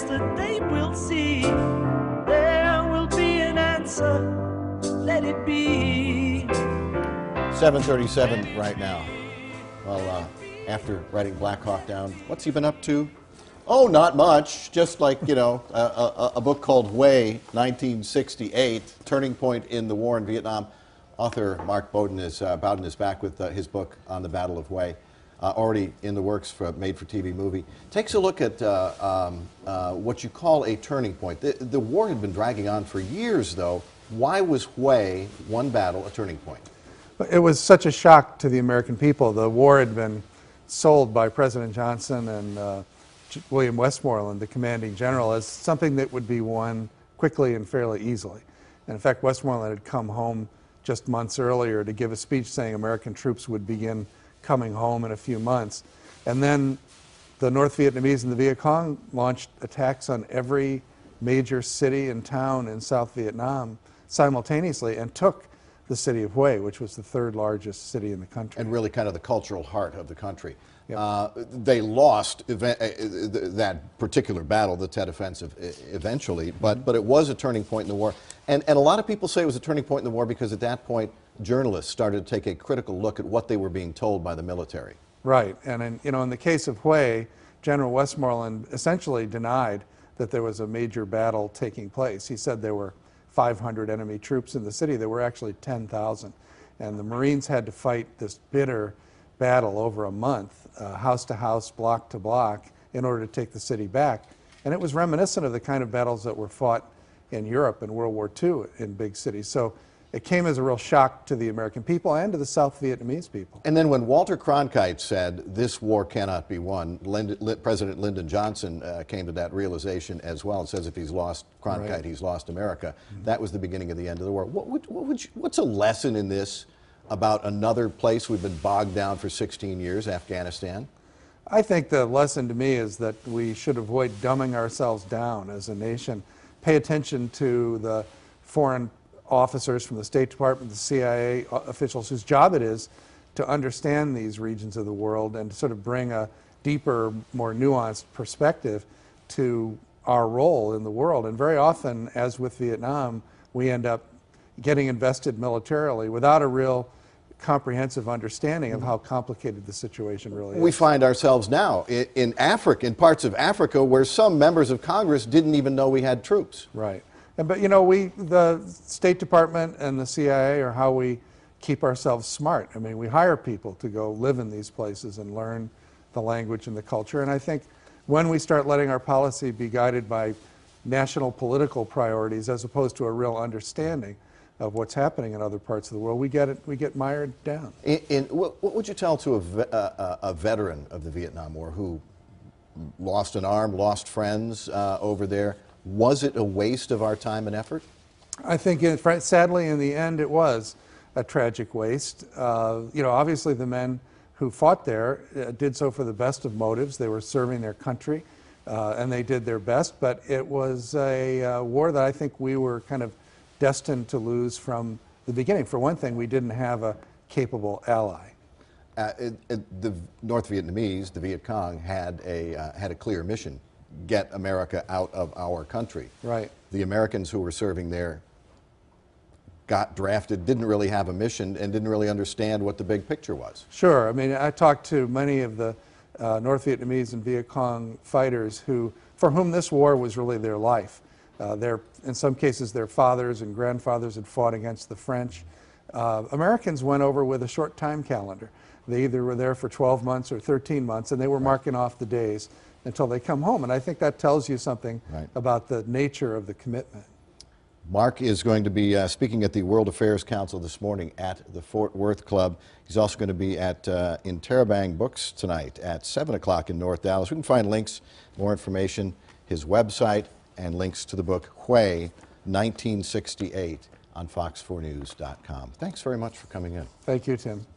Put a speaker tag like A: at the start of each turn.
A: eyes that they will see. There will be an answer, let it be.
B: 7:37 right now. Well, after writing Black Hawk Down, what's he been up to? Oh, not much. Just like, you know, a book called Hue, 1968, Turning Point in the War in Vietnam. Author Mark Bowden is back with his book on the Battle of Hue, already in the works for a made-for-TV movie. Takes a look at what you call a turning point. The war had been dragging on for years, though. Why was Hue, one battle, a turning point?
C: It was such a shock to the American people. The war had been sold by President Johnson and William Westmoreland, the commanding general, as something that would be won quickly and fairly easily. And in fact, Westmoreland had come home just months earlier to give a speech saying American troops would begin coming home in a few months. And then the North Vietnamese and the Viet Cong launched attacks on every major city and town in South Vietnam simultaneously and took the city of Hue, which was the third largest city in the country.
B: And really kind of the cultural heart of the country.
C: Yep.
B: They lost that particular battle, the Tet Offensive, eventually, but it was a turning point in the war. And a lot of people say it was a turning point in the war because at that point, journalists started to take a critical look at what they were being told by the military.
C: Right, and in the case of Hue, General Westmoreland essentially denied that there was a major battle taking place. He said there were 500 enemy troops in the city. There were actually 10,000. And the Marines had to fight this bitter battle over a month, house to house, block to block, in order to take the city back. And it was reminiscent of the kind of battles that were fought in Europe in World War II in big cities. So it came as a real shock to the American people and to the South Vietnamese people.
B: And then when Walter Cronkite said, this war cannot be won, President Lyndon Johnson came to that realization as well and says if he's lost Cronkite, right, he's lost America. Mm-hmm. That was the beginning of the end of the war. What's a lesson in this about another place we've been bogged down for 16 years, Afghanistan?
C: I think the lesson to me is that we should avoid dumbing ourselves down as a nation. Pay attention to the foreign officers from the State Department, the CIA officials whose job it is to understand these regions of the world and to sort of bring a deeper, more nuanced perspective to our role in the world. And very often, as with Vietnam, we end up getting invested militarily without a real comprehensive understanding of how complicated the situation really is.
B: We find ourselves now in Africa, in parts of Africa, where some members of Congress didn't even know we had troops.
C: Right. But you know, the State Department and the CIA are how we keep ourselves smart. I mean, we hire people to go live in these places and learn the language and the culture. And I think when we start letting our policy be guided by national political priorities as opposed to a real understanding of what's happening in other parts of the world, we get mired down.
B: What would you tell to a veteran of the Vietnam War who lost an arm, lost friends over there? Was it a waste of our time and effort?
C: I think, sadly, in the end, it was a tragic waste. You know, obviously the men who fought there did so for the best of motives. They were serving their country, and they did their best, but it was a war that I think we were kind of destined to lose from the beginning. For one thing, we didn't have a capable ally.
B: The North Vietnamese, the Viet Cong, had a clear mission: get America out of our country.
C: Right.
B: The Americans who were serving there got drafted, didn't really have a mission, and didn't really understand what the big picture was.
C: Sure. I mean, I talked to many of the North Vietnamese and Viet Cong fighters for whom this war was really their life. In some cases, their fathers and grandfathers had fought against the French. Americans went over with a short time calendar. They either were there for 12 months or 13 months, and they were marking off the days until they come home. And I think that tells you something about the nature of the commitment.
B: Mark is going to be speaking at the World Affairs Council this morning at the Fort Worth Club. He's also going to be at in Terabang Books tonight at 7 o'clock in North Dallas. We can find links, more information, his website, and links to the book Hue, 1968 on fox4news.com. Thanks very much for coming in.
C: Thank you, Tim.